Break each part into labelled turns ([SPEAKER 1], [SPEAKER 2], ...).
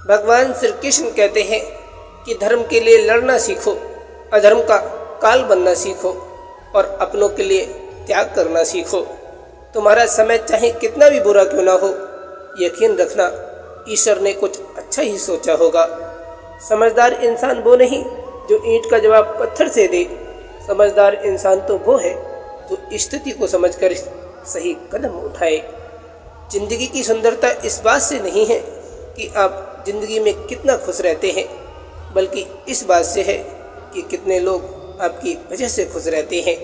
[SPEAKER 1] भगवान श्री कृष्ण कहते हैं कि धर्म के लिए लड़ना सीखो, अधर्म का काल बनना सीखो और अपनों के लिए त्याग करना सीखो। तुम्हारा समय चाहे कितना भी बुरा क्यों ना हो, यकीन रखना ईश्वर ने कुछ अच्छा ही सोचा होगा। समझदार इंसान वो नहीं जो ईंट का जवाब पत्थर से दे, समझदार इंसान तो वो है जो स्थिति को समझकर सही कदम उठाए। जिंदगी की सुंदरता इस बात से नहीं है कि आप जिंदगी में कितना खुश रहते हैं, बल्कि इस बात से है कि कितने लोग आपकी वजह से खुश रहते हैं।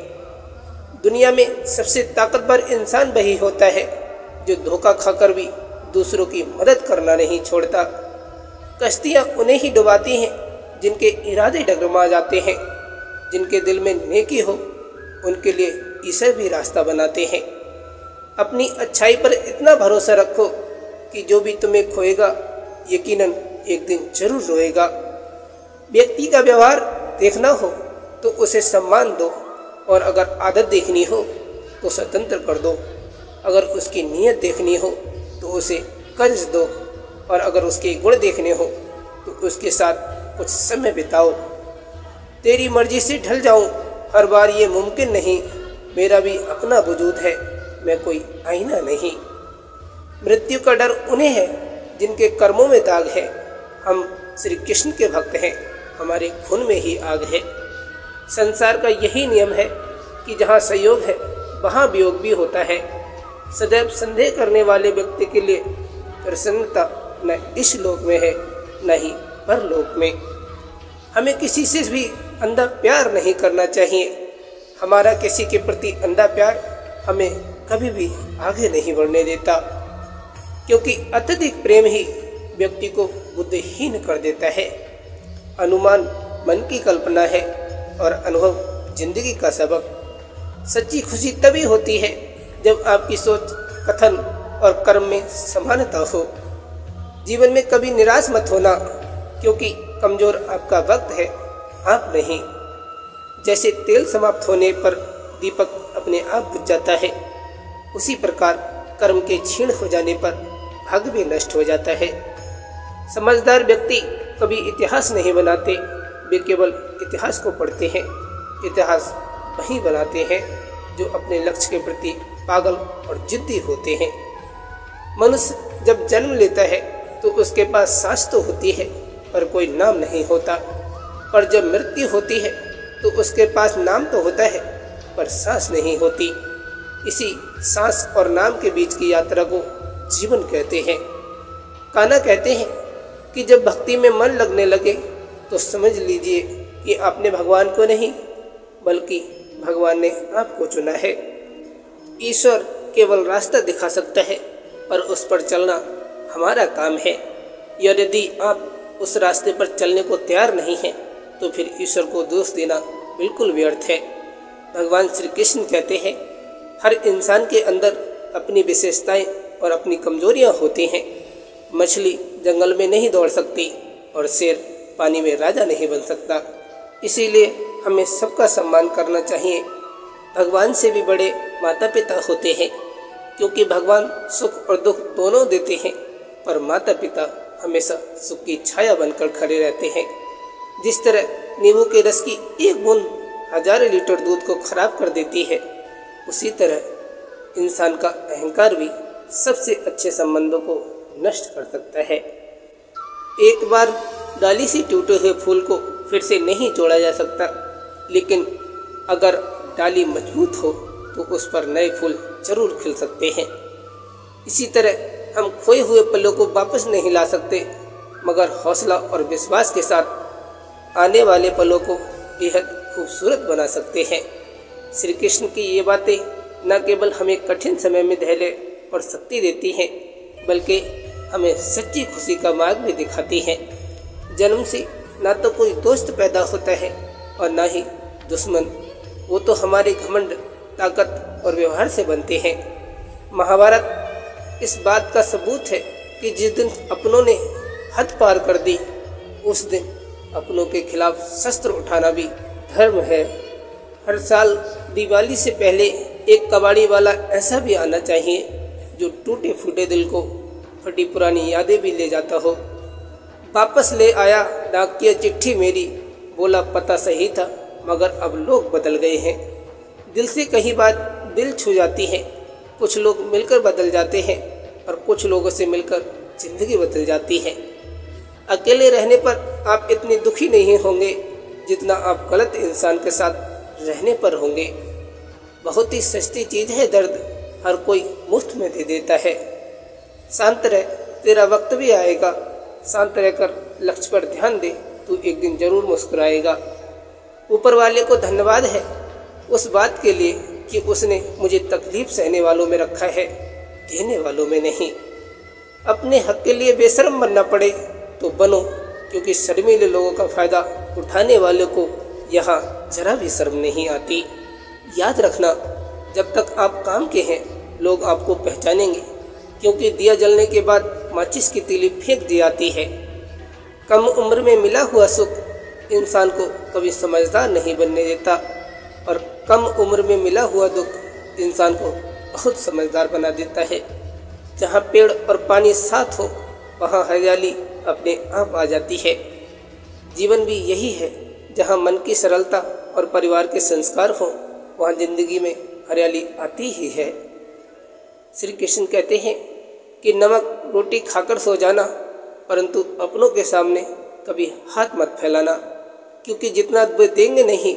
[SPEAKER 1] दुनिया में सबसे ताकतवर इंसान वही होता है जो धोखा खाकर भी दूसरों की मदद करना नहीं छोड़ता। कश्तियाँ उन्हें ही डुबाती हैं जिनके इरादे डगमगा जाते हैं। जिनके दिल में नेकी हो उनके लिए ईश्वर भी रास्ता बनाते हैं। अपनी अच्छाई पर इतना भरोसा रखो कि जो भी तुम्हें खोएगा यकीनन एक दिन जरूर रोएगा। व्यक्ति का व्यवहार देखना हो तो उसे सम्मान दो, और अगर आदत देखनी हो तो स्वतंत्र कर दो। अगर उसकी नीयत देखनी हो तो उसे कर्ज दो, और अगर उसके गुण देखने हो तो उसके साथ कुछ समय बिताओ। तेरी मर्जी से ढल जाऊं हर बार ये मुमकिन नहीं, मेरा भी अपना वजूद है, मैं कोई आईना नहीं। मृत्यु का डर उन्हें है जिनके कर्मों में दाग है। हम श्री कृष्ण के भक्त हैं, हमारे खून में ही आग है। संसार का यही नियम है कि जहाँ संयोग है वहाँ वियोग भी होता है। सदैव संदेह करने वाले व्यक्ति के लिए प्रसन्नता न इस लोक में है न ही परलोक में। हमें किसी से भी अंधा प्यार नहीं करना चाहिए। हमारा किसी के प्रति अंधा प्यार हमें कभी भी आगे नहीं बढ़ने देता, क्योंकि अत्यधिक प्रेम ही व्यक्ति को बुद्धिहीन कर देता है। अनुमान मन की कल्पना है और अनुभव जिंदगी का सबक। सच्ची खुशी तभी होती है जब आपकी सोच, कथन और कर्म में समानता हो। जीवन में कभी निराश मत होना, क्योंकि कमजोर आपका वक्त है, आप नहीं। जैसे तेल समाप्त होने पर दीपक अपने आप बुझ जाता है, उसी प्रकार कर्म के क्षीण हो जाने पर भाग्य भी नष्ट हो जाता है। समझदार व्यक्ति कभी इतिहास नहीं बनाते, वे केवल इतिहास को पढ़ते हैं। इतिहास वही बनाते हैं जो अपने लक्ष्य के प्रति पागल और जिद्दी होते हैं। मनुष्य जब जन्म लेता है तो उसके पास सांस तो होती है पर कोई नाम नहीं होता, पर जब मृत्यु होती है तो उसके पास नाम तो होता है पर सांस नहीं होती। इसी सांस और नाम के बीच की यात्रा को जीवन कहते हैं। कान्हा कहते हैं कि जब भक्ति में मन लगने लगे तो समझ लीजिए कि आपने भगवान को नहीं बल्कि भगवान ने आपको चुना है। ईश्वर केवल रास्ता दिखा सकता है, पर उस पर चलना हमारा काम है। यदि आप उस रास्ते पर चलने को तैयार नहीं हैं तो फिर ईश्वर को दोष देना बिल्कुल व्यर्थ है। भगवान श्री कृष्ण कहते हैं, हर इंसान के अंदर अपनी विशेषताएं और अपनी कमजोरियां होती हैं। मछली जंगल में नहीं दौड़ सकती और शेर पानी में राजा नहीं बन सकता। इसीलिए हमें सबका सम्मान करना चाहिए। भगवान से भी बड़े माता पिता होते हैं, क्योंकि भगवान सुख और दुख दोनों देते हैं, पर माता पिता हमेशा सुख की छाया बनकर खड़े रहते हैं। जिस तरह नींबू के रस की एक बूंद हजारों लीटर दूध को खराब कर देती है, उसी तरह इंसान का अहंकार भी सबसे अच्छे संबंधों को नष्ट कर सकता है। एक बार डाली से टूटे हुए फूल को फिर से नहीं जोड़ा जा सकता, लेकिन अगर डाली मजबूत हो तो उस पर नए फूल जरूर खिल सकते हैं। इसी तरह हम खोए हुए पलों को वापस नहीं ला सकते, मगर हौसला और विश्वास के साथ आने वाले पलों को बेहद खूबसूरत बना सकते हैं। श्री कृष्ण की ये बातें न केवल हमें कठिन समय में धैर्य और शक्ति देती हैं, बल्कि हमें सच्ची खुशी का मार्ग भी दिखाती हैं। जन्म से ना तो कोई दोस्त पैदा होता है और ना ही दुश्मन, वो तो हमारे घमंड, ताकत और व्यवहार से बनते हैं। महाभारत इस बात का सबूत है कि जिस दिन अपनों ने हद पार कर दी, उस दिन अपनों के खिलाफ शस्त्र उठाना भी धर्म है। हर साल दिवाली से पहले एक कबाड़ी वाला ऐसा भी आना चाहिए जो टूटे फूटे दिल को, फटी पुरानी यादें भी ले जाता हो। वापस ले आया डाकिया चिट्ठी मेरी, बोला पता सही था मगर अब लोग बदल गए हैं। दिल से कहीं बात दिल छू जाती है, कुछ लोग मिलकर बदल जाते हैं और कुछ लोगों से मिलकर ज़िंदगी बदल जाती है। अकेले रहने पर आप इतने दुखी नहीं होंगे जितना आप गलत इंसान के साथ रहने पर होंगे। बहुत ही सस्ती चीज़ है दर्द, हर कोई मुफ्त में दे देता है। शांत रह, तेरा वक्त भी आएगा। शांत रहकर लक्ष्य पर ध्यान दे, तू एक दिन जरूर मुस्कुराएगा। ऊपर वाले को धन्यवाद है उस बात के लिए कि उसने मुझे तकलीफ सहने वालों में रखा है, देने वालों में नहीं। अपने हक के लिए बेशर्म बनना पड़े तो बनो, क्योंकि शर्मीले लोगों का फ़ायदा उठाने वाले को यहाँ जरा भी शर्म नहीं आती। याद रखना, जब तक आप काम के हैं लोग आपको पहचानेंगे, क्योंकि दिया जलने के बाद माचिस की तीली फेंक दी जाती है। कम उम्र में मिला हुआ सुख इंसान को कभी समझदार नहीं बनने देता और कम उम्र में मिला हुआ दुख इंसान को बहुत समझदार बना देता है। जहाँ पेड़ और पानी साथ हो वहाँ हरियाली अपने आप आ जाती है। जीवन भी यही है, जहाँ मन की सरलता और परिवार के संस्कार हो वहाँ जिंदगी में हरियाली आती ही है। श्री कृष्ण कहते हैं कि नमक रोटी खाकर सो जाना, परंतु अपनों के सामने कभी हाथ मत फैलाना, क्योंकि जितना वे देंगे नहीं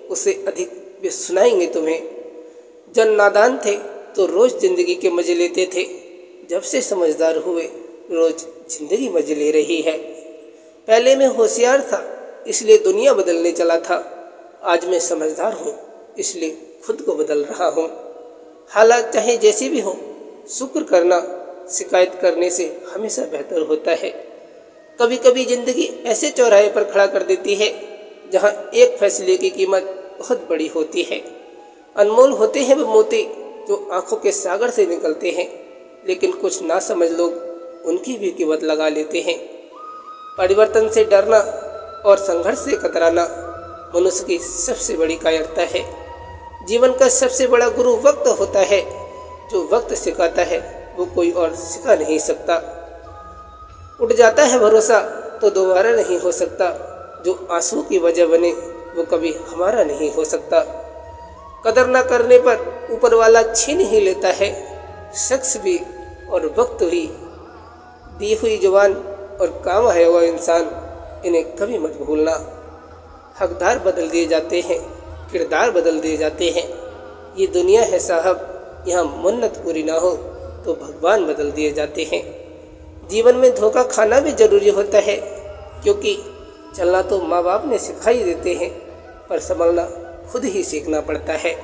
[SPEAKER 1] उससे अधिक वे सुनाएंगे तुम्हें। जब नादान थे तो रोज़ ज़िंदगी के मज़े लेते थे, जब से समझदार हुए रोज़ ज़िंदगी मज़े ले रही है। पहले मैं होशियार था इसलिए दुनिया बदलने चला था, आज मैं समझदार हूँ इसलिए खुद को बदल रहा हूँ। हालात चाहे जैसी भी हो, शुक्र करना शिकायत करने से हमेशा बेहतर होता है। कभी कभी ज़िंदगी ऐसे चौराहे पर खड़ा कर देती है जहाँ एक फैसले की कीमत बहुत बड़ी होती है। अनमोल होते हैं वो मोती जो आंखों के सागर से निकलते हैं, लेकिन कुछ नासमझ लोग उनकी भी कीमत लगा लेते हैं। परिवर्तन से डरना और संघर्ष से कतराना मनुष्य की सबसे बड़ी कायरता है। जीवन का सबसे बड़ा गुरु वक्त होता है। जो वक्त सिखाता है वो कोई और सिखा नहीं सकता। उठ जाता है भरोसा तो दोबारा नहीं हो सकता। जो आंसू की वजह बने वो कभी हमारा नहीं हो सकता। कदर न करने पर ऊपर वाला छीन ही लेता है। शख्स भी और वक्त भी, दी हुई जुबान और काम है वह इंसान, इन्हें कभी मत भूलना। हकदार बदल दिए जाते हैं, किरदार बदल दिए जाते हैं। ये दुनिया है साहब, यहाँ मन्नत पूरी ना हो तो भगवान बदल दिए जाते हैं। जीवन में धोखा खाना भी जरूरी होता है, क्योंकि चलना तो माँ बाप ने सिखाई देते हैं, पर संभलना खुद ही सीखना पड़ता है।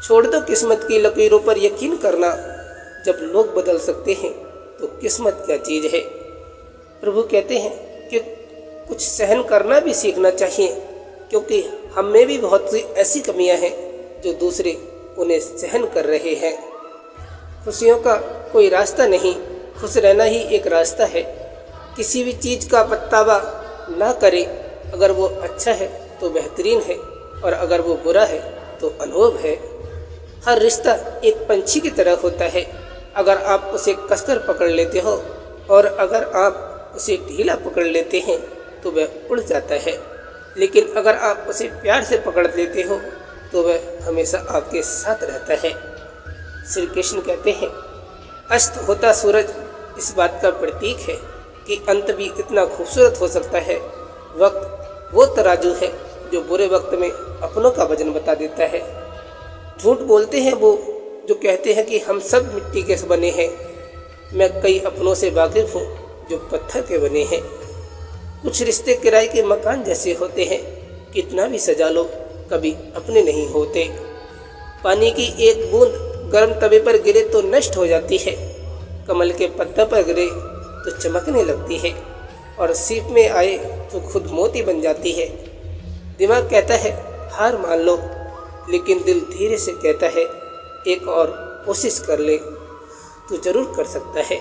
[SPEAKER 1] छोड़ दो किस्मत की लकीरों पर यकीन करना, जब लोग बदल सकते हैं तो किस्मत क्या चीज़ है। प्रभु कहते हैं कि कुछ सहन करना भी सीखना चाहिए, क्योंकि हम में भी बहुत सी ऐसी कमियां हैं जो दूसरे उन्हें सहन कर रहे हैं। खुशियों का कोई रास्ता नहीं, खुश रहना ही एक रास्ता है। किसी भी चीज़ का पछतावा ना करें। अगर वो अच्छा है तो बेहतरीन है, और अगर वो बुरा है तो अनुभव है। हर रिश्ता एक पंछी की तरह होता है। अगर आप उसे कसकर पकड़ लेते हो और अगर आप उसे ढीला पकड़ लेते हैं तो वह उड़ जाता है, लेकिन अगर आप उसे प्यार से पकड़ लेते हो तो वह हमेशा आपके साथ रहता है। श्री कृष्ण कहते हैं, अस्त होता सूरज इस बात का प्रतीक है कि अंत भी इतना खूबसूरत हो सकता है। वक्त वो तराजू है जो बुरे वक्त में अपनों का वजन बता देता है। झूठ बोलते हैं वो जो कहते हैं कि हम सब मिट्टी के बने हैं। मैं कई अपनों से वाकिफ हूँ जो पत्थर के बने हैं। कुछ रिश्ते किराए के मकान जैसे होते हैं, कितना भी सजा लो कभी अपने नहीं होते। पानी की एक बूंद गर्म तवे पर गिरे तो नष्ट हो जाती है, कमल के पत्ते पर गिरे तो चमकने लगती है, और सीप में आए तो खुद मोती बन जाती है। दिमाग कहता है हार मान लो, लेकिन दिल धीरे से कहता है एक और कोशिश कर ले, तो जरूर कर सकता है।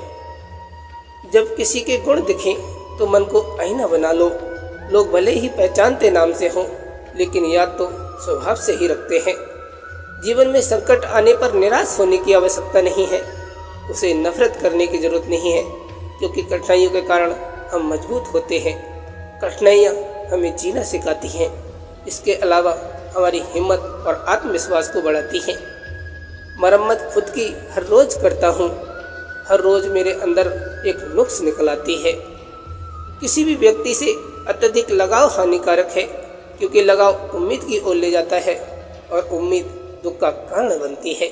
[SPEAKER 1] जब किसी के गुण दिखें तो मन को आईना बना लो। लोग भले ही पहचानते नाम से हों, लेकिन याद तो स्वभाव से ही रखते हैं। जीवन में संकट आने पर निराश होने की आवश्यकता नहीं है, उसे नफरत करने की जरूरत नहीं है, क्योंकि कठिनाइयों के कारण हम मजबूत होते हैं। कठिनाइयाँ हमें जीना सिखाती हैं। इसके अलावा हमारी हिम्मत और आत्मविश्वास को बढ़ाती हैं। मरम्मत खुद की हर रोज़ करता हूँ। हर रोज़ मेरे अंदर एक नुक्स निकल आती है। किसी भी व्यक्ति से अत्यधिक लगाव हानिकारक है, क्योंकि लगाव उम्मीद की ओर ले जाता है और उम्मीद दुख का कारण बनती है।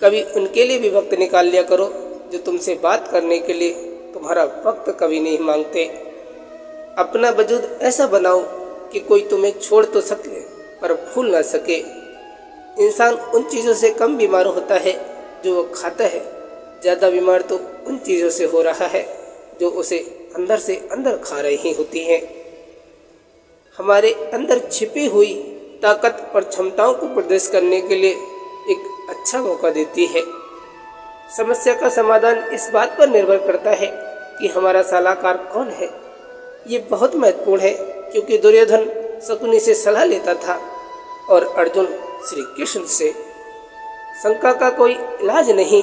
[SPEAKER 1] कभी उनके लिए भी वक्त निकाल लिया करो जो तुमसे बात करने के लिए तुम्हारा वक्त कभी नहीं मांगते। अपना वजूद ऐसा बनाओ कि कोई तुम्हें छोड़ तो सके पर भूल ना सके। इंसान उन चीज़ों से कम बीमार होता है जो वो खाता है। ज़्यादा बीमार तो उन चीज़ों से हो रहा है जो उसे अंदर से अंदर खा रही होती हैं। हमारे अंदर छिपी हुई ताकत और क्षमताओं को प्रदर्शित करने के लिए एक अच्छा मौका देती है। समस्या का समाधान इस बात पर निर्भर करता है कि हमारा सलाहकार कौन है। ये बहुत महत्वपूर्ण है, क्योंकि दुर्योधन शकुनी से सलाह लेता था और अर्जुन श्री कृष्ण से। शंका का कोई इलाज नहीं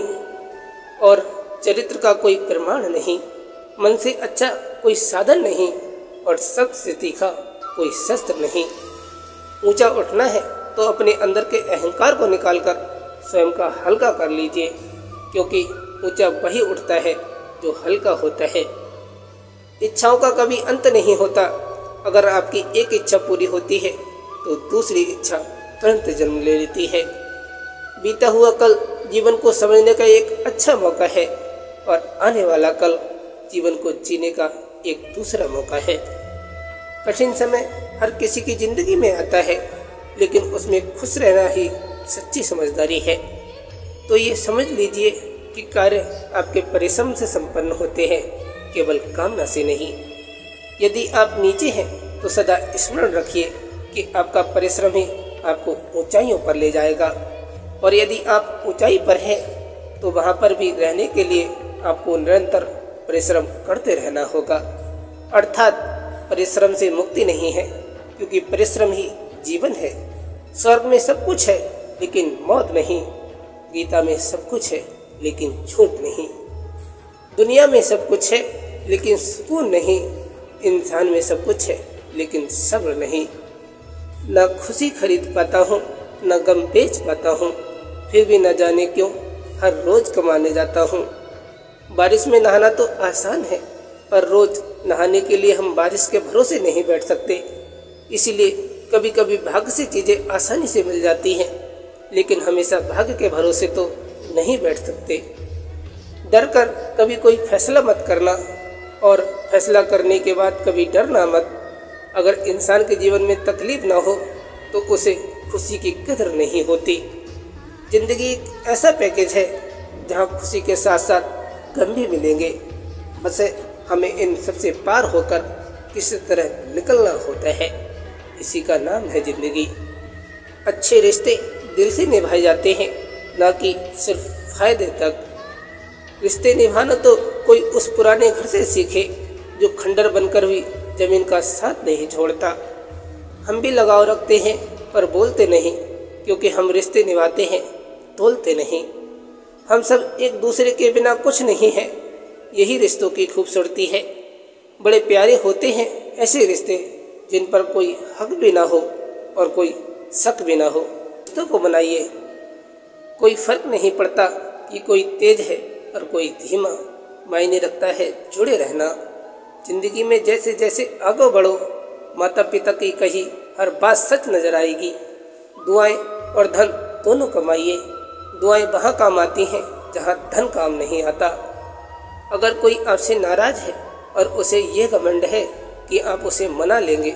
[SPEAKER 1] और चरित्र का कोई प्रमाण नहीं। मन से अच्छा कोई साधन नहीं और शब्द से तीखा कोई शस्त्र नहीं। ऊंचा उठना है तो अपने अंदर के अहंकार को निकालकर स्वयं का हल्का कर लीजिए, क्योंकि ऊंचा वही उठता है जो हल्का होता है। इच्छाओं का कभी अंत नहीं होता। अगर आपकी एक इच्छा पूरी होती है तो दूसरी इच्छा तुरंत जन्म ले लेती है। बीता हुआ कल जीवन को समझने का एक अच्छा मौका है और आने वाला कल जीवन को जीने का एक दूसरा मौका है। कठिन समय हर किसी की जिंदगी में आता है, लेकिन उसमें खुश रहना ही सच्ची समझदारी है। तो ये समझ लीजिए कि कार्य आपके परिश्रम से संपन्न होते हैं, केवल कामना से नहीं। यदि आप नीचे हैं तो सदा स्मरण रखिए कि आपका परिश्रम ही आपको ऊंचाइयों पर ले जाएगा, और यदि आप ऊंचाई पर हैं तो वहाँ पर भी रहने के लिए आपको निरंतर परिश्रम करते रहना होगा। अर्थात परिश्रम से मुक्ति नहीं है, क्योंकि परिश्रम ही जीवन है। स्वर्ग में सब कुछ है लेकिन मौत नहीं। गीता में सब कुछ है लेकिन झूठ नहीं। दुनिया में सब कुछ है लेकिन सुकून नहीं। इंसान में सब कुछ है लेकिन सब्र नहीं। न खुशी खरीद पाता हूँ, न गम बेच पाता हूँ, फिर भी न जाने क्यों हर रोज कमाने जाता हूँ। बारिश में नहाना तो आसान है, पर रोज नहाने के लिए हम बारिश के भरोसे नहीं बैठ सकते। इसीलिए कभी कभी भाग्य से चीज़ें आसानी से मिल जाती हैं, लेकिन हमेशा भाग्य के भरोसे तो नहीं बैठ सकते। डर कर कभी कोई फैसला मत करना, और फैसला करने के बाद कभी डरना मत। अगर इंसान के जीवन में तकलीफ ना हो तो उसे खुशी की कदर नहीं होती। जिंदगी एक ऐसा पैकेज है जहाँ खुशी के साथ साथ गम भी मिलेंगे। बस हमें इन सबसे पार होकर किसी तरह निकलना होता है। इसी का नाम है जिंदगी। अच्छे रिश्ते दिल से निभाए जाते हैं, ना कि सिर्फ फायदे तक। रिश्ते निभाना तो कोई उस पुराने घर से सीखे जो खंडर बनकर भी जमीन का साथ नहीं छोड़ता। हम भी लगाव रखते हैं पर बोलते नहीं, क्योंकि हम रिश्ते निभाते हैं, तोलते नहीं। हम सब एक दूसरे के बिना कुछ नहीं है। यही रिश्तों की खूबसूरती है। बड़े प्यारे होते हैं ऐसे रिश्ते जिन पर कोई हक भी ना हो और कोई शक भी ना हो। रिश्तों को बनाइए। कोई फर्क नहीं पड़ता कि कोई तेज है और कोई धीमा, मायने रखता है जुड़े रहना। जिंदगी में जैसे जैसे आगे बढ़ो, माता पिता की कही हर बात सच नजर आएगी। दुआएं और धन दोनों कमाइए। दुआएं वहाँ काम आती हैं जहाँ धन काम नहीं आता। अगर कोई आपसे नाराज है और उसे ये घमंड है कि आप उसे मना लेंगे,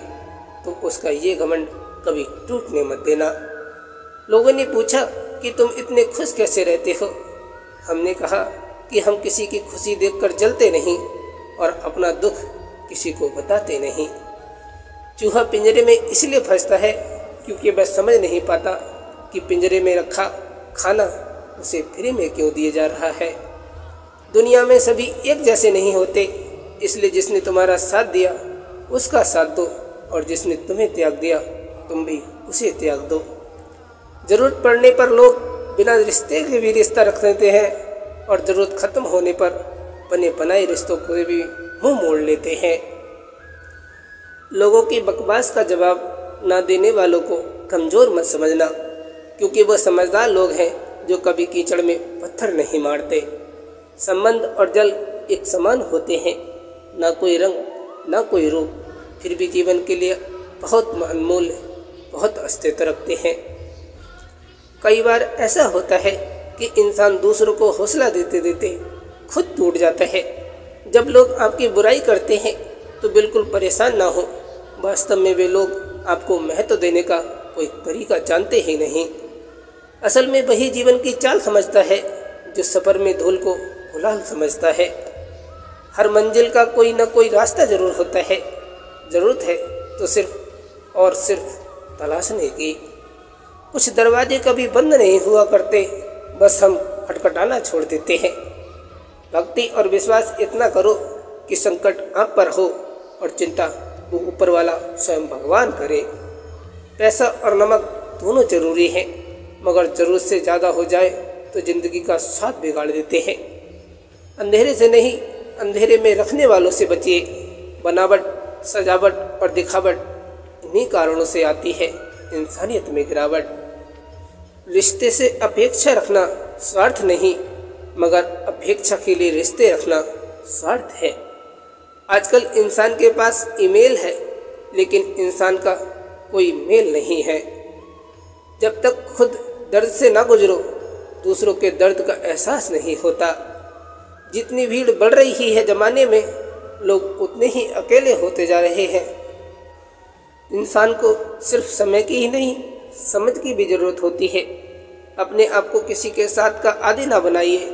[SPEAKER 1] तो उसका ये घमंड कभी टूटने मत देना। लोगों ने पूछा कि तुम इतने खुश कैसे रहते हो। हमने कहा कि हम किसी की खुशी देखकर जलते नहीं और अपना दुख किसी को बताते नहीं। चूहा पिंजरे में इसलिए फंसता है क्योंकि वह समझ नहीं पाता कि पिंजरे में रखा खाना उसे फ्री में क्यों दिया जा रहा है। दुनिया में सभी एक जैसे नहीं होते, इसलिए जिसने तुम्हारा साथ दिया उसका साथ दो, और जिसने तुम्हें त्याग दिया तुम भी उसे त्याग दो। ज़रूरत पड़ने पर लोग बिना रिश्ते के भी रिश्ता रख देते हैं, और ज़रूरत ख़त्म होने पर बने बनाए रिश्तों को भी मुंह मोड़ लेते हैं। लोगों की बकवास का जवाब ना देने वालों को कमज़ोर मत समझना, क्योंकि वो समझदार लोग हैं जो कभी कीचड़ में पत्थर नहीं मारते। संबंध और जल एक समान होते हैं, ना कोई रंग ना कोई रूप, फिर भी जीवन के लिए बहुत अनमोल, बहुत अस्तित्व रखते हैं। कई बार ऐसा होता है कि इंसान दूसरों को हौसला देते देते खुद टूट जाता है। जब लोग आपकी बुराई करते हैं तो बिल्कुल परेशान ना हो, वास्तव में वे लोग आपको महत्व देने का कोई तरीका जानते ही नहीं। असल में वही जीवन की चाल समझता है जो सफ़र में धूल को गुलाल समझता है। हर मंजिल का कोई ना कोई रास्ता जरूर होता है, ज़रूरत है तो सिर्फ और सिर्फ तलाशने की। कुछ दरवाजे कभी बंद नहीं हुआ करते, बस हम खटखटाना छोड़ देते हैं। भक्ति और विश्वास इतना करो कि संकट आप पर हो और चिंता वो ऊपर वाला स्वयं भगवान करे। पैसा और नमक दोनों जरूरी हैं, मगर ज़रूरत से ज़्यादा हो जाए तो ज़िंदगी का स्वाद बिगाड़ देते हैं। अंधेरे से नहीं, अंधेरे में रखने वालों से बचिए। बनावट, सजावट और दिखावट इन्हीं कारणों से आती है इंसानियत में गिरावट। रिश्ते से अपेक्षा रखना स्वार्थ नहीं, मगर अपेक्षा के लिए रिश्ते रखना स्वार्थ है। आजकल इंसान के पास ईमेल है, लेकिन इंसान का कोई मेल नहीं है। जब तक खुद दर्द से ना गुजरो, दूसरों के दर्द का एहसास नहीं होता। जितनी भीड़ बढ़ रही है ज़माने में, लोग उतने ही अकेले होते जा रहे हैं। इंसान को सिर्फ समय की ही नहीं, समझ की भी ज़रूरत होती है। अपने आप को किसी के साथ का आदी ना बनाइए,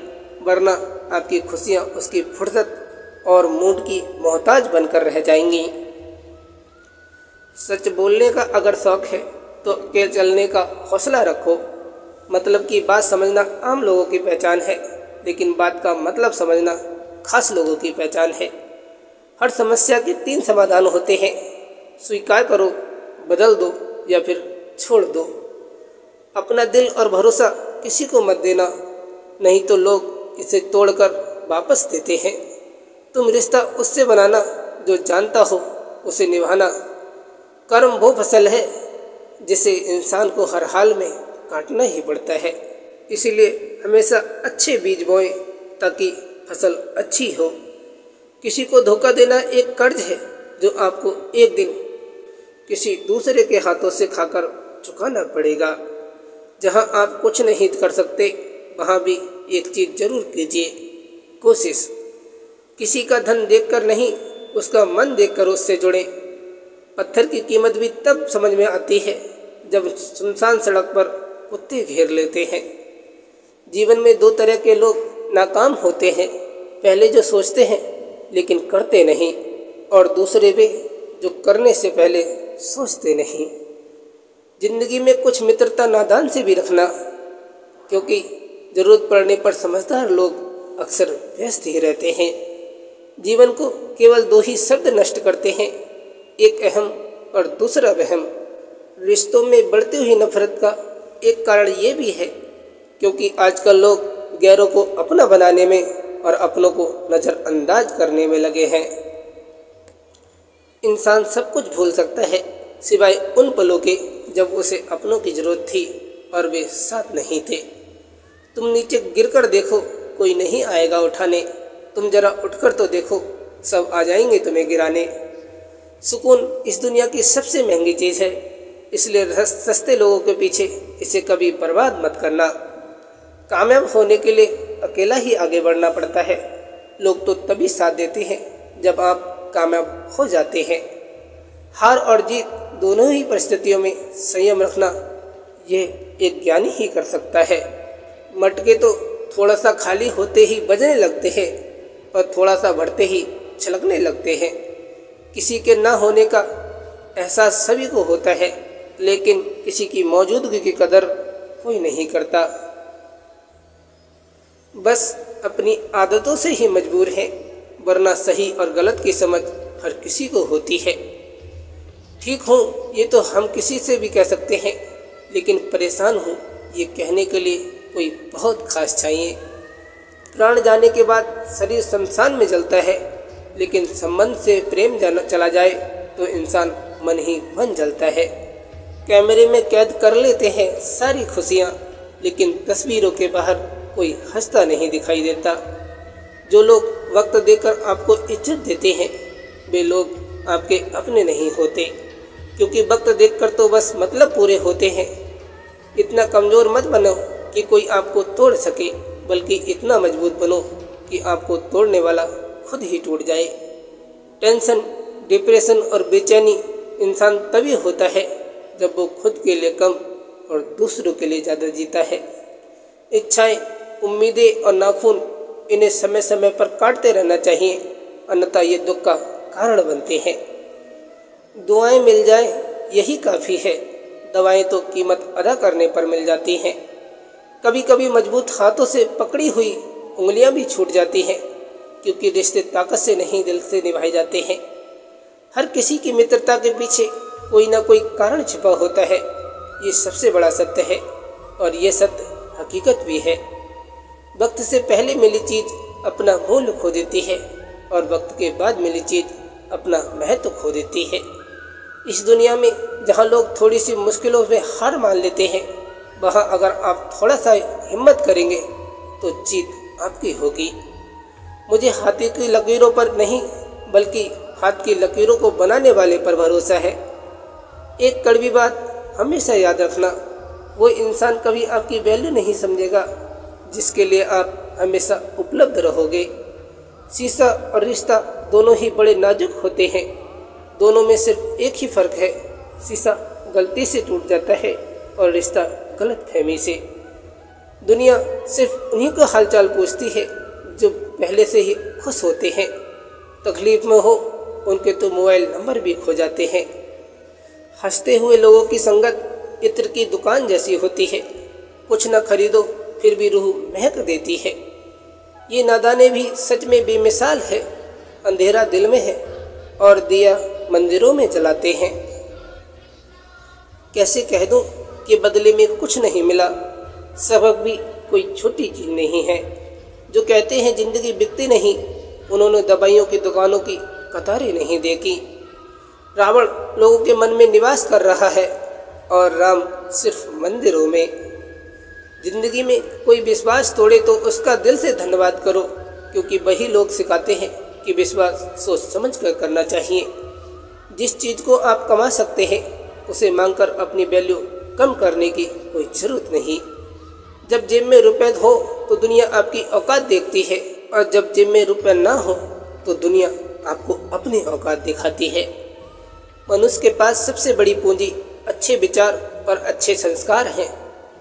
[SPEAKER 1] वरना आपकी खुशियाँ उसकी फुर्सत और मूड की मोहताज बनकर रह जाएंगी। सच बोलने का अगर शौक है तो अकेले चलने का हौसला रखो। मतलब की बात समझना आम लोगों की पहचान है, लेकिन बात का मतलब समझना खास लोगों की पहचान है। हर समस्या के 3 समाधान होते हैं, स्वीकार करो, बदल दो या फिर छोड़ दो। अपना दिल और भरोसा किसी को मत देना, नहीं तो लोग इसे तोड़कर वापस देते हैं। तुम रिश्ता उससे बनाना जो जानता हो उसे निभाना। कर्म वो फसल है जिसे इंसान को हर हाल में काटना ही पड़ता है। इसीलिए हमेशा अच्छे बीज बोएं ताकि फसल अच्छी हो। किसी को धोखा देना एक कर्ज है जो आपको एक दिन किसी दूसरे के हाथों से खाकर चुकाना पड़ेगा। जहां आप कुछ नहीं कर सकते, वहां भी एक चीज़ जरूर कीजिए, कोशिश। किसी का धन देखकर नहीं, उसका मन देखकर उससे जुड़े। पत्थर की कीमत भी तब समझ में आती है जब सुनसान सड़क पर कुत्ते घेर लेते हैं। जीवन में 2 तरह के लोग नाकाम होते हैं, पहले जो सोचते हैं लेकिन करते नहीं, और दूसरे वे जो करने से पहले सोचते नहीं। जिंदगी में कुछ मित्रता नादान से भी रखना, क्योंकि ज़रूरत पड़ने पर समझदार लोग अक्सर व्यस्त ही रहते हैं। जीवन को केवल 2 ही शब्द नष्ट करते हैं, एक अहम और दूसरा वहम। रिश्तों में बढ़ती हुई नफरत का एक कारण ये भी है क्योंकि आजकल लोग गैरों को अपना बनाने में और अपनों को नज़रअंदाज करने में लगे हैं। इंसान सब कुछ भूल सकता है सिवाय उन पलों के जब उसे अपनों की ज़रूरत थी और वे साथ नहीं थे। तुम नीचे गिरकर देखो, कोई नहीं आएगा उठाने। तुम जरा उठकर तो देखो, सब आ जाएंगे तुम्हें गिराने। सुकून इस दुनिया की सबसे महंगी चीज़ है, इसलिए सस्ते लोगों के पीछे इसे कभी बर्बाद मत करना। कामयाब होने के लिए अकेला ही आगे बढ़ना पड़ता है। लोग तो तभी साथ देते हैं जब आप कामयाब हो जाते हैं। हार और जीत दोनों ही परिस्थितियों में संयम रखना ये एक ज्ञानी ही कर सकता है। मटके तो थोड़ा सा खाली होते ही बजने लगते हैं और थोड़ा सा भरते ही छलकने लगते हैं। किसी के ना होने का एहसास सभी को होता है, लेकिन किसी की मौजूदगी की कदर कोई नहीं करता। बस अपनी आदतों से ही मजबूर हैं, वरना सही और गलत की समझ हर किसी को होती है। ठीक हूँ ये तो हम किसी से भी कह सकते हैं, लेकिन परेशान हूँ ये कहने के लिए कोई बहुत खास चाहिए। प्राण जाने के बाद शरीर शमशान में जलता है, लेकिन संबंध से प्रेम चला जाए तो इंसान मन ही मन जलता है। कैमरे में कैद कर लेते हैं सारी खुशियाँ, लेकिन तस्वीरों के बाहर कोई हंसता नहीं दिखाई देता। जो लोग वक्त देकर आपको इज्जत देते हैं वे लोग आपके अपने नहीं होते, क्योंकि वक्त देखकर तो बस मतलब पूरे होते हैं। इतना कमज़ोर मत बनो कि कोई आपको तोड़ सके, बल्कि इतना मजबूत बनो कि आपको तोड़ने वाला खुद ही टूट जाए। टेंशन, डिप्रेशन और बेचैनी इंसान तभी होता है जब वो खुद के लिए कम और दूसरों के लिए ज़्यादा जीता है। इच्छाएं, उम्मीदें और नाखून, इन्हें समय समय पर काटते रहना चाहिए, अन्यथा ये दुख का कारण बनते हैं। दुआएं मिल जाए यही काफ़ी है, दवाएं तो कीमत अदा करने पर मिल जाती हैं। कभी कभी मजबूत हाथों से पकड़ी हुई उंगलियां भी छूट जाती हैं, क्योंकि रिश्ते ताकत से नहीं दिल से निभाए जाते हैं। हर किसी की मित्रता के पीछे कोई ना कोई कारण छिपा होता है, ये सबसे बड़ा सत्य है और ये सत्य हकीकत भी है। वक्त से पहले मिली चीज़ अपना मूल्य खो देती है और वक्त के बाद मिली चीज़ अपना महत्व खो देती है। इस दुनिया में जहाँ लोग थोड़ी सी मुश्किलों में हार मान लेते हैं, वहाँ अगर आप थोड़ा सा हिम्मत करेंगे तो जीत आपकी होगी। मुझे हाथी की लकीरों पर नहीं, बल्कि हाथ की लकीरों को बनाने वाले पर भरोसा है। एक कड़वी बात हमेशा याद रखना, वो इंसान कभी आपकी वैल्यू नहीं समझेगा जिसके लिए आप हमेशा उपलब्ध रहोगे। शीशा और रिश्ता दोनों ही बड़े नाजुक होते हैं, दोनों में सिर्फ एक ही फ़र्क है, शीशा गलती से टूट जाता है और रिश्ता गलतफहमी से। दुनिया सिर्फ उन्हीं को हालचाल पूछती है जो पहले से ही खुश होते हैं, तकलीफ में हो उनके तो मोबाइल नंबर भी खो जाते हैं। हंसते हुए लोगों की संगत इत्र की दुकान जैसी होती है, कुछ न खरीदो फिर भी रूह महक देती है। ये नादाने भी सच में बेमिसाल है, अंधेरा दिल में है और दिया मंदिरों में जलाते हैं। कैसे कह दूं कि बदले में कुछ नहीं मिला, सबक भी कोई छोटी चीज़ नहीं है। जो कहते हैं ज़िंदगी बिकती नहीं, उन्होंने दवाइयों की दुकानों की कतारें नहीं देखी। रावण लोगों के मन में निवास कर रहा है और राम सिर्फ मंदिरों में। जिंदगी में कोई विश्वास तोड़े तो उसका दिल से धन्यवाद करो, क्योंकि वही लोग सिखाते हैं कि विश्वास सोच समझ कर करना चाहिए। जिस चीज़ को आप कमा सकते हैं उसे मांगकर अपनी वैल्यू कम करने की कोई ज़रूरत नहीं। जब जेब में रुपए हो तो दुनिया आपकी औकात देखती है, और जब जेब में रुपए ना हो तो दुनिया आपको अपनी औकात दिखाती है। मनुष्य के पास सबसे बड़ी पूंजी अच्छे विचार और अच्छे संस्कार हैं,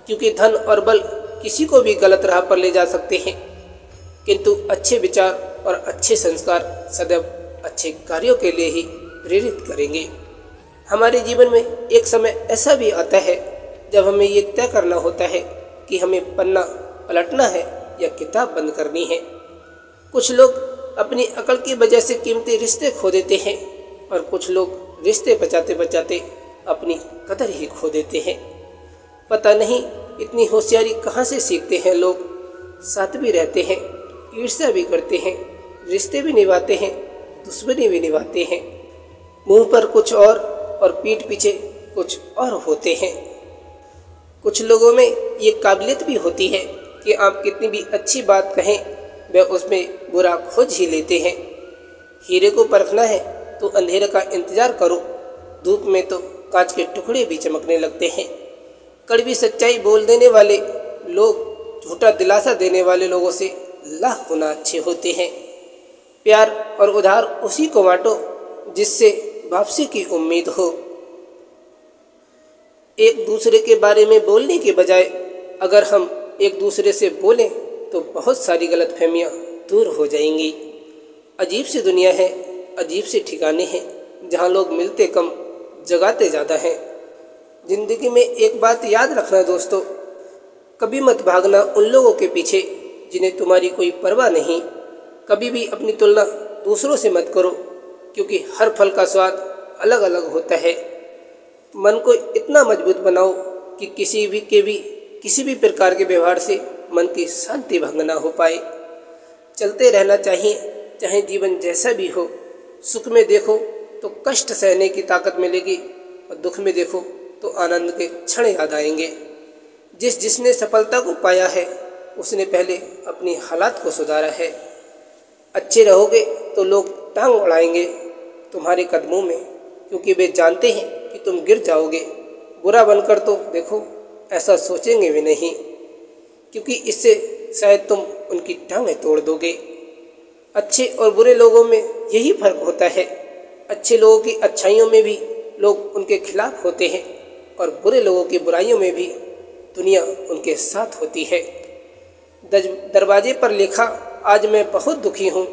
[SPEAKER 1] क्योंकि धन और बल किसी को भी गलत राह पर ले जा सकते हैं, किंतु अच्छे विचार और अच्छे संस्कार सदैव अच्छे कार्यों के लिए ही प्रेरित करेंगे। हमारे जीवन में एक समय ऐसा भी आता है जब हमें ये तय करना होता है कि हमें पन्ना पलटना है या किताब बंद करनी है। कुछ लोग अपनी अकल की वजह से कीमती रिश्ते खो देते हैं और कुछ लोग रिश्ते बचाते बचाते अपनी कदर ही खो देते हैं। पता नहीं इतनी होशियारी कहाँ से सीखते हैं लोग। साथ भी रहते हैं, ईर्ष्या भी करते हैं, रिश्ते भी निभाते हैं, दुश्मनी भी निभाते हैं। मुंह पर कुछ और पीठ पीछे कुछ और होते हैं। कुछ लोगों में ये काबिलियत भी होती है कि आप कितनी भी अच्छी बात कहें वह उसमें बुरा खोज ही लेते हैं। हीरे को परखना है तो अंधेरे का इंतजार करो, धूप में तो कांच के टुकड़े भी चमकने लगते हैं। कड़वी सच्चाई बोल देने वाले लोग झूठा दिलासा देने वाले लोगों से लाख गुना अच्छे होते हैं। प्यार और उधार उसी को बांटो जिससे वापसी की उम्मीद हो। एक दूसरे के बारे में बोलने के बजाय अगर हम एक दूसरे से बोलें तो बहुत सारी गलतफहमियां दूर हो जाएंगी। अजीब सी दुनिया है, अजीब से ठिकाने हैं जहां लोग मिलते कम जगाते ज़्यादा हैं। ज़िंदगी में एक बात याद रखना दोस्तों, कभी मत भागना उन लोगों के पीछे जिन्हें तुम्हारी कोई परवाह नहीं। कभी भी अपनी तुलना दूसरों से मत करो, क्योंकि हर फल का स्वाद अलग अलग होता है। मन को इतना मजबूत बनाओ कि किसी भी प्रकार के व्यवहार से मन की शांति भंग ना हो पाए। चलते रहना चाहिए, चाहे जीवन जैसा भी हो। सुख में देखो तो कष्ट सहने की ताकत मिलेगी और दुख में देखो तो आनंद के क्षण याद आएंगे। जिसने सफलता को पाया है उसने पहले अपनी हालात को सुधारा है। अच्छे रहोगे तो लोग टांग अड़ाएंगे तुम्हारे कदमों में, क्योंकि वे जानते हैं कि तुम गिर जाओगे। बुरा बनकर तो देखो, ऐसा सोचेंगे भी नहीं, क्योंकि इससे शायद तुम उनकी टांगें तोड़ दोगे। अच्छे और बुरे लोगों में यही फर्क होता है। अच्छे लोगों की अच्छाइयों में भी लोग उनके खिलाफ होते हैं और बुरे लोगों की बुराइयों में भी दुनिया उनके साथ होती है। दरवाजे पर लिखा, आज मैं बहुत दुखी हूँ,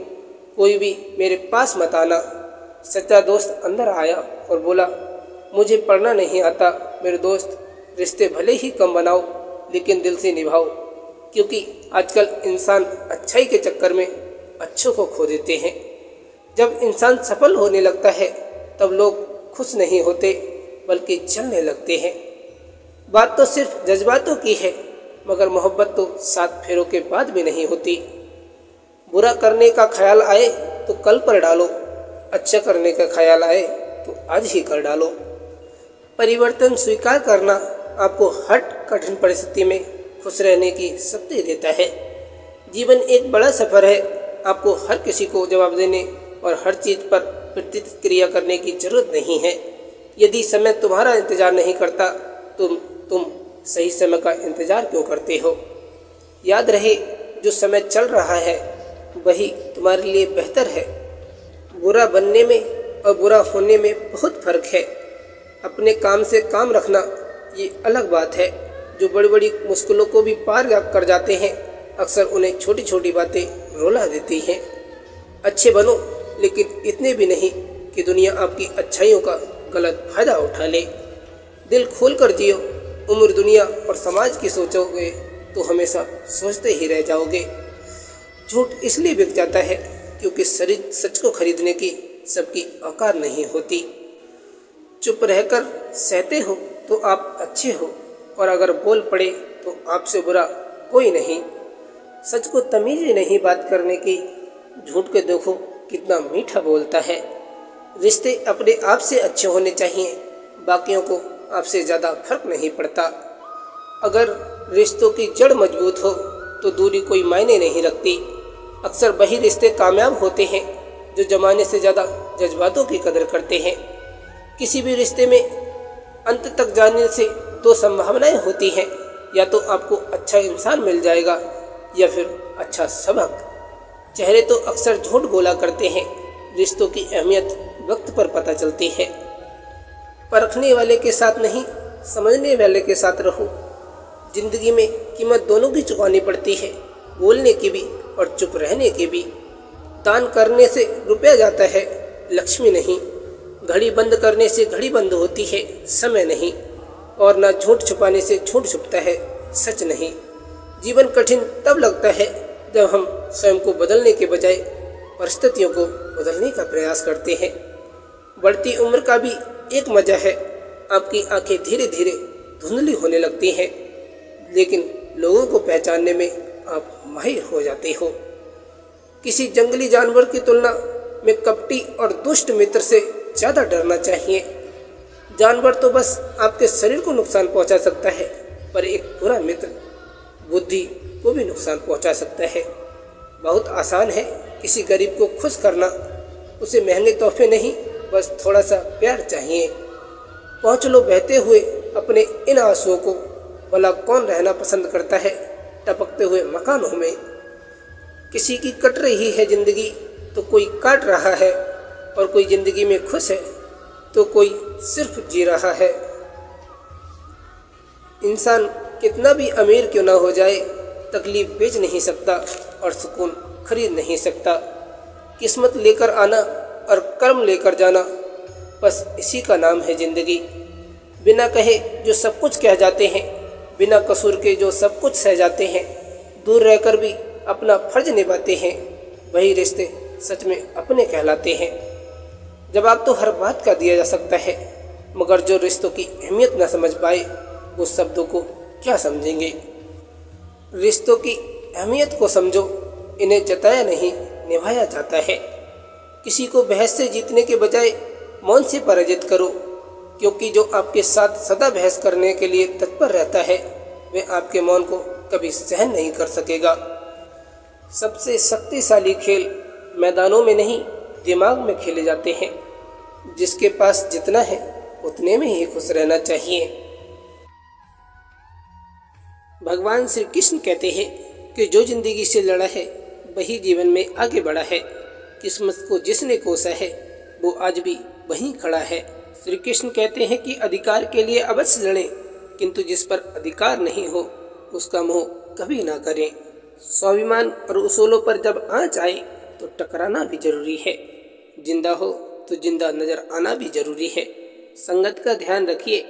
[SPEAKER 1] कोई भी मेरे पास मत आना। सच्चा दोस्त अंदर आया और बोला, मुझे पढ़ना नहीं आता मेरे दोस्त, रिश्ते भले ही कम बनाओ लेकिन दिल से निभाओ, क्योंकि आजकल इंसान अच्छाई के चक्कर में अच्छों को खो देते हैं। जब इंसान सफल होने लगता है तब लोग खुश नहीं होते बल्कि जलने लगते हैं। बात तो सिर्फ जज्बातों की है, मगर मोहब्बत तो 7 फेरों के बाद भी नहीं होती। बुरा करने का ख्याल आए तो कल पर डालो, अच्छा करने का ख्याल आए तो आज ही कर डालो। परिवर्तन स्वीकार करना आपको हर कठिन परिस्थिति में खुश रहने की शक्ति देता है। जीवन एक बड़ा सफ़र है, आपको हर किसी को जवाब देने और हर चीज़ पर प्रतिक्रिया करने की जरूरत नहीं है। यदि समय तुम्हारा इंतज़ार नहीं करता तो तुम सही समय का इंतज़ार क्यों करते हो। याद रहे, जो समय चल रहा है वही तुम्हारे लिए बेहतर है। बुरा बनने में और बुरा होने में बहुत फर्क है। अपने काम से काम रखना ये अलग बात है। जो बड़ी बड़ी मुश्किलों को भी पार कर जाते हैं, अक्सर उन्हें छोटी छोटी बातें रुला देती हैं। अच्छे बनो, लेकिन इतने भी नहीं कि दुनिया आपकी अच्छाइयों का गलत फायदा उठा ले। दिल खोल कर जियो, उम्र दुनिया और समाज की सोचोगे तो हमेशा सोचते ही रह जाओगे। झूठ इसलिए बिक जाता है क्योंकि सच को खरीदने की सबकी औकात नहीं होती। चुप रहकर सहते हो तो आप अच्छे हो, और अगर बोल पड़े तो आपसे बुरा कोई नहीं। सच को तमीज ही नहीं बात करने की, झूठ के देखो कितना मीठा बोलता है। रिश्ते अपने आप से अच्छे होने चाहिए, बाकियों को आपसे ज़्यादा फर्क नहीं पड़ता। अगर रिश्तों की जड़ मजबूत हो तो दूरी कोई मायने नहीं रखती। अक्सर वही रिश्ते कामयाब होते हैं जो ज़माने से ज़्यादा जज्बातों की कदर करते हैं। किसी भी रिश्ते में अंत तक जाने से 2 संभावनाएं होती हैं, या तो आपको अच्छा इंसान मिल जाएगा या फिर अच्छा सबक। चेहरे तो अक्सर झूठ बोला करते हैं, रिश्तों की अहमियत वक्त पर पता चलती है। परखने वाले के साथ नहीं, समझने वाले के साथ रहो। जिंदगी में कीमत दोनों की चुकानी पड़ती है, बोलने की भी और चुप रहने की भी। दान करने से रुपया जाता है, लक्ष्मी नहीं। घड़ी बंद करने से घड़ी बंद होती है, समय नहीं। और ना झूठ छुपाने से झूठ छुपता है, सच नहीं। जीवन कठिन तब लगता है जब हम स्वयं को बदलने के बजाय परिस्थितियों को बदलने का प्रयास करते हैं। बढ़ती उम्र का भी एक मजा है, आपकी आंखें धीरे धीरे धुंधली होने लगती हैं, लेकिन लोगों को पहचानने में आप माहिर हो जाते हो। किसी जंगली जानवर की तुलना में कपटी और दुष्ट मित्र से ज़्यादा डरना चाहिए। जानवर तो बस आपके शरीर को नुकसान पहुंचा सकता है, पर एक बुरा मित्र बुद्धि को भी नुकसान पहुंचा सकता है। बहुत आसान है किसी गरीब को खुश करना, उसे महंगे तोहफे नहीं, बस थोड़ा सा प्यार चाहिए। पहुँच लो बहते हुए अपने इन आंसुओं को, भला कौन रहना पसंद करता है टपकते हुए मकानों में। किसी की कट रही है जिंदगी तो कोई काट रहा है, और कोई जिंदगी में खुश है तो कोई सिर्फ जी रहा है। इंसान कितना भी अमीर क्यों ना हो जाए, तकलीफ बेच नहीं सकता और सुकून खरीद नहीं सकता। किस्मत लेकर आना और कर्म लेकर जाना, बस इसी का नाम है जिंदगी। बिना कहे जो सब कुछ कह जाते हैं, बिना कसूर के जो सब कुछ सह जाते हैं, दूर रहकर भी अपना फर्ज निभाते हैं, वही रिश्ते सच में अपने कहलाते हैं। जवाब तो हर बात का दिया जा सकता है, मगर जो रिश्तों की अहमियत न समझ पाए वो शब्दों को क्या समझेंगे। रिश्तों की अहमियत को समझो, इन्हें जताया नहीं निभाया जाता है। किसी को बहस से जीतने के बजाय मौन से पराजित करो, क्योंकि जो आपके साथ सदा बहस करने के लिए तत्पर रहता है वह आपके मौन को कभी सहन नहीं कर सकेगा। सबसे शक्तिशाली खेल मैदानों में नहीं, दिमाग में खेले जाते हैं। जिसके पास जितना है उतने में ही खुश रहना चाहिए। भगवान श्री कृष्ण कहते हैं कि जो जिंदगी से लड़ा है वही जीवन में आगे बढ़ा है। किस्मत को जिसने कोसा है वो आज भी वहीं खड़ा है। श्री कृष्ण कहते हैं कि अधिकार के लिए अवश्य लड़ें, किंतु जिस पर अधिकार नहीं हो उसका मोह कभी ना करें। स्वाभिमान और उसूलों पर जब आँच आए तो टकराना भी जरूरी है। जिंदा हो तो जिंदा नजर आना भी जरूरी है। संगत का ध्यान रखिए,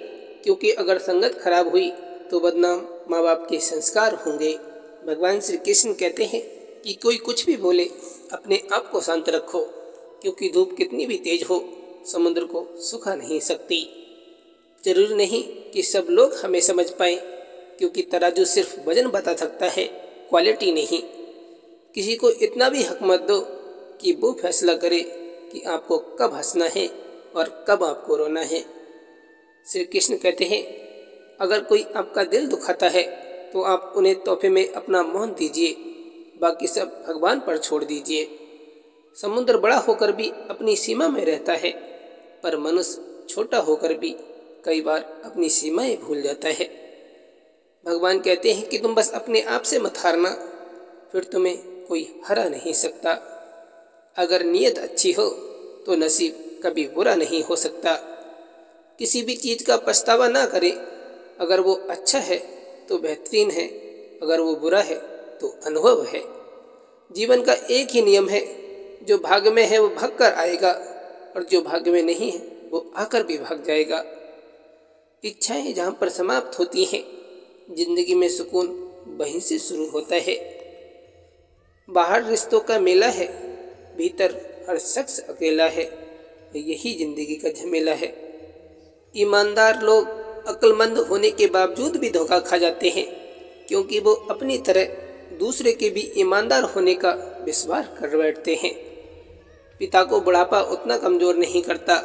[SPEAKER 1] क्योंकि अगर संगत खराब हुई तो बदनाम माँ बाप के संस्कार होंगे। भगवान श्री कृष्ण कहते हैं कि कोई कुछ भी बोले, अपने आप को शांत रखो, क्योंकि धूप कितनी भी तेज हो समुद्र को सुखा नहीं सकती। जरूरी नहीं कि सब लोग हमें समझ पाएं, क्योंकि तराजू सिर्फ वजन बता सकता है, क्वालिटी नहीं। किसी को इतना भी हक मत दो कि वो फैसला करे कि आपको कब हंसना है और कब आपको रोना है। श्री कृष्ण कहते हैं अगर कोई आपका दिल दुखाता है तो आप उन्हें तोहफे में अपना मौन दीजिए, बाकी सब भगवान पर छोड़ दीजिए। समुद्र बड़ा होकर भी अपनी सीमा में रहता है, पर मनुष्य छोटा होकर भी कई बार अपनी सीमाएं भूल जाता है। भगवान कहते हैं कि तुम बस अपने आप से मत हारना, फिर तुम्हें कोई हरा नहीं सकता। अगर नीयत अच्छी हो तो नसीब कभी बुरा नहीं हो सकता। किसी भी चीज़ का पछतावा ना करें। अगर वो अच्छा है तो बेहतरीन है, अगर वो बुरा है तो अनुभव है। जीवन का एक ही नियम है, जो भाग्य में है वो भाग कर आएगा, और जो भाग्य में नहीं है वो आकर भी भाग जाएगा। इच्छाएं जहाँ पर समाप्त होती हैं, जिंदगी में सुकून वहीं से शुरू होता है। बाहर रिश्तों का मेला है, भीतर हर शख्स अकेला है। यही जिंदगी का झमेला है। ईमानदार लोग अक्लमंद होने के बावजूद भी धोखा खा जाते हैं, क्योंकि वो अपनी तरह दूसरे के भी ईमानदार होने का विश्वास कर बैठते हैं। पिता को बुढ़ापा उतना कमज़ोर नहीं करता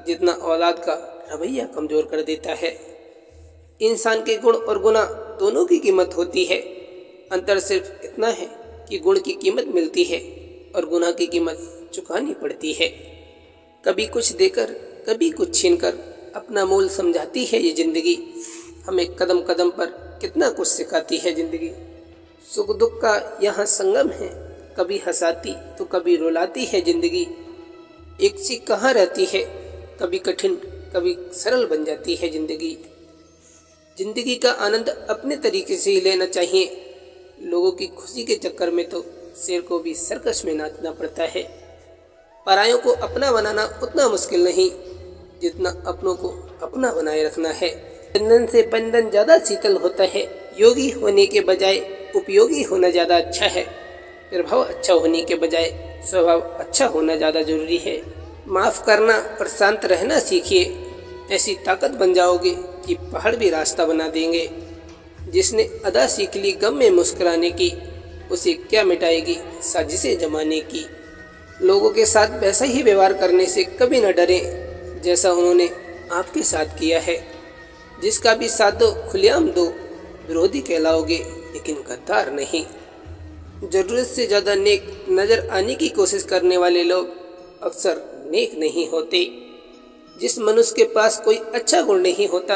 [SPEAKER 1] जितना औलाद का रवैया कमज़ोर कर देता है। इंसान के गुण और गुनाह दोनों की कीमत होती है। अंतर सिर्फ इतना है कि गुण की कीमत मिलती है और गुनाह की कीमत चुकानी पड़ती है। कभी कुछ देकर कभी कुछ छीनकर अपना मूल समझाती है ये जिंदगी। हमें कदम कदम पर कितना कुछ सिखाती है जिंदगी। सुख दुख का यहाँ संगम है, कभी हंसाती तो कभी रुलाती है जिंदगी। एक सी कहाँ रहती है, कभी कठिन कभी सरल बन जाती है जिंदगी। जिंदगी का आनंद अपने तरीके से ही लेना चाहिए। लोगों की खुशी के चक्कर में तो शेर को भी सर्कस में नाचना पड़ता है। परायों को अपना बनाना उतना मुश्किल नहीं जितना अपनों को अपना बनाए रखना है। बंधन से बंधन ज्यादा शीतल होता है। योगी होने के बजाय उपयोगी होना ज्यादा अच्छा है। प्रभाव अच्छा होने के बजाय स्वभाव अच्छा होना ज्यादा जरूरी है। माफ करना और शांत रहना सीखिए, ऐसी ताकत बन जाओगे कि पहाड़ भी रास्ता बना देंगे। जिसने अदा सीख ली गम में मुस्कुराने की, उसे क्या मिटाएगी साजिशें जमाने की। लोगों के साथ वैसा ही व्यवहार करने से कभी न डरें जैसा उन्होंने आपके साथ किया है। जिसका भी साथ दो खुलेआम दो, विरोधी कहलाओगे लेकिन गद्दार नहीं। जरूरत से ज़्यादा नेक नज़र आने की कोशिश करने वाले लोग अक्सर नेक नहीं होते। जिस मनुष्य के पास कोई अच्छा गुण नहीं होता,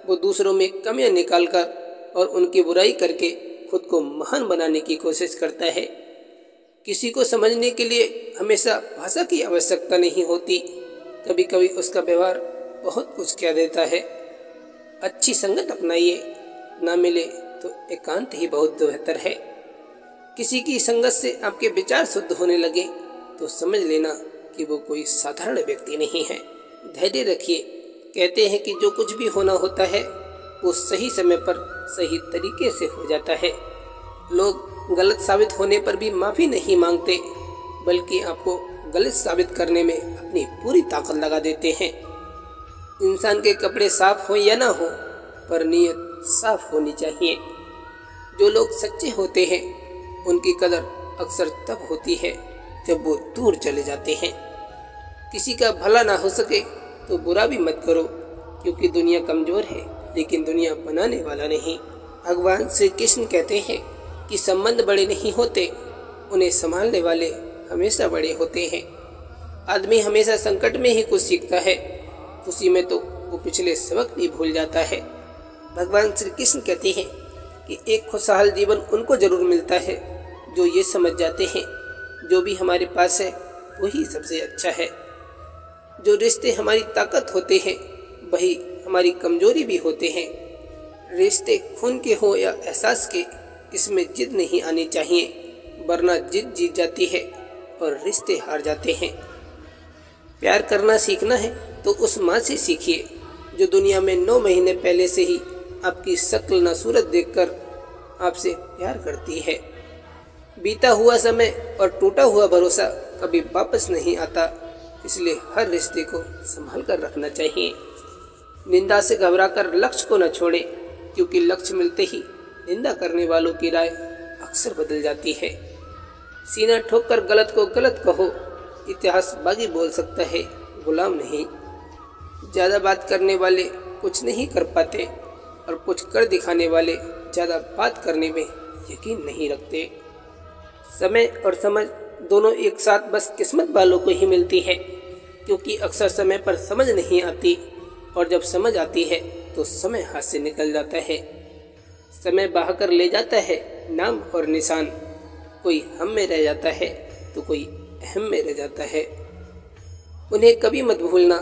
[SPEAKER 1] वो दूसरों में कमियां निकालकर और उनकी बुराई करके खुद को महान बनाने की कोशिश करता है। किसी को समझने के लिए हमेशा भाषा की आवश्यकता नहीं होती, कभी कभी उसका व्यवहार बहुत कुछ कह देता है। अच्छी संगत अपनाइए, ना मिले तो एकांत ही बहुत बेहतर है। किसी की संगत से आपके विचार शुद्ध होने लगे तो समझ लेना कि वो कोई साधारण व्यक्ति नहीं है। धैर्य रखिए। कहते हैं कि जो कुछ भी होना होता है वो सही समय पर सही तरीके से हो जाता है। लोग गलत साबित होने पर भी माफ़ी नहीं मांगते, बल्कि आपको गलत साबित करने में अपनी पूरी ताकत लगा देते हैं। इंसान के कपड़े साफ हो या ना हो, पर नीयत साफ होनी चाहिए। जो लोग सच्चे होते हैं उनकी कदर अक्सर तब होती है जब वो दूर चले जाते हैं। किसी का भला ना हो सके तो बुरा भी मत करो, क्योंकि दुनिया कमजोर है लेकिन दुनिया बनाने वाला नहीं। भगवान श्री कृष्ण कहते हैं कि संबंध बड़े नहीं होते, उन्हें संभालने वाले हमेशा बड़े होते हैं। आदमी हमेशा संकट में ही कुछ सीखता है, खुशी में तो वो पिछले सबक भी भूल जाता है। भगवान श्री कृष्ण कहते हैं कि एक खुशहाल जीवन उनको जरूर मिलता है जो ये समझ जाते हैं जो भी हमारे पास है वही सबसे अच्छा है। जो रिश्ते हमारी ताकत होते हैं वही हमारी कमजोरी भी होते हैं। रिश्ते खून के हो या एहसास के, इसमें जिद नहीं आनी चाहिए, वरना जिद जीत जाती है और रिश्ते हार जाते हैं। प्यार करना सीखना है तो उस माँ से सीखिए जो दुनिया में 9 महीने पहले से ही आपकी शक्ल न सूरत देखकर आपसे प्यार करती है। बीता हुआ समय और टूटा हुआ भरोसा कभी वापस नहीं आता, इसलिए हर रिश्ते को संभाल कर रखना चाहिए। निंदा से घबराकर लक्ष्य को न छोड़े, क्योंकि लक्ष्य मिलते ही निंदा करने वालों की राय अक्सर बदल जाती है। सीना ठोककर गलत को गलत कहो, इतिहास बागी बोल सकता है, गुलाम नहीं। ज़्यादा बात करने वाले कुछ नहीं कर पाते और कुछ कर दिखाने वाले ज़्यादा बात करने में यकीन नहीं रखते। समय और समझ दोनों एक साथ बस किस्मत वालों को ही मिलती है, क्योंकि अक्सर समय पर समझ नहीं आती और जब समझ आती है तो समय हाथ से निकल जाता है। समय बहाकर ले जाता है नाम और निशान, कोई हम में रह जाता है तो कोई अहम में रह जाता है। उन्हें कभी मत भूलना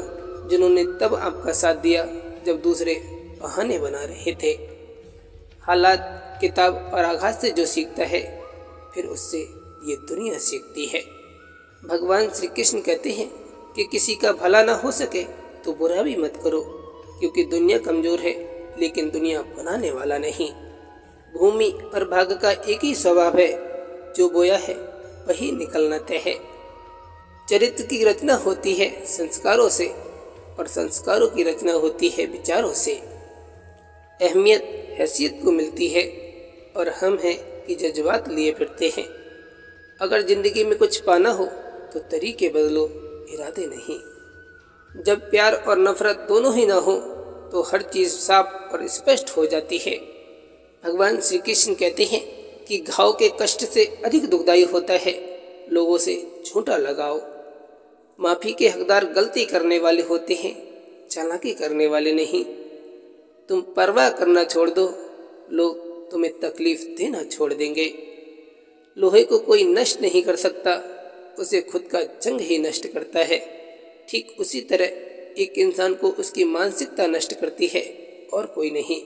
[SPEAKER 1] जिन्होंने तब आपका साथ दिया जब दूसरे बहाने बना रहे थे। हालात, किताब और आघात से जो सीखता है फिर उससे ये दुनिया सीखती है। भगवान श्री कृष्ण कहते हैं कि किसी का भला ना हो सके तो बुरा भी मत करो, क्योंकि दुनिया कमजोर है लेकिन दुनिया बनाने वाला नहीं। भूमि और भाग्य का एक ही स्वभाव है, जो बोया है वही निकलना तय है। चरित्र की रचना होती है संस्कारों से और संस्कारों की रचना होती है विचारों से। अहमियत हैसियत को मिलती है और हम हैं कि जज्बात लिए फिरते हैं। अगर जिंदगी में कुछ पाना हो तो तरीके बदलो, इरादे नहीं। जब प्यार और नफरत दोनों ही ना हो तो हर चीज़ साफ और स्पष्ट हो जाती है। भगवान श्री कृष्ण कहते हैं कि घाव के कष्ट से अधिक दुखदायी होता है लोगों से झूठा लगाओ। माफ़ी के हकदार गलती करने वाले होते हैं, चालाकी करने वाले नहीं। तुम परवाह करना छोड़ दो, लोग तुम्हें तकलीफ देना छोड़ देंगे। लोहे को कोई नष्ट नहीं कर सकता, उसे खुद का जंग ही नष्ट करता है। ठीक उसी तरह एक इंसान को उसकी मानसिकता नष्ट करती है और कोई नहीं।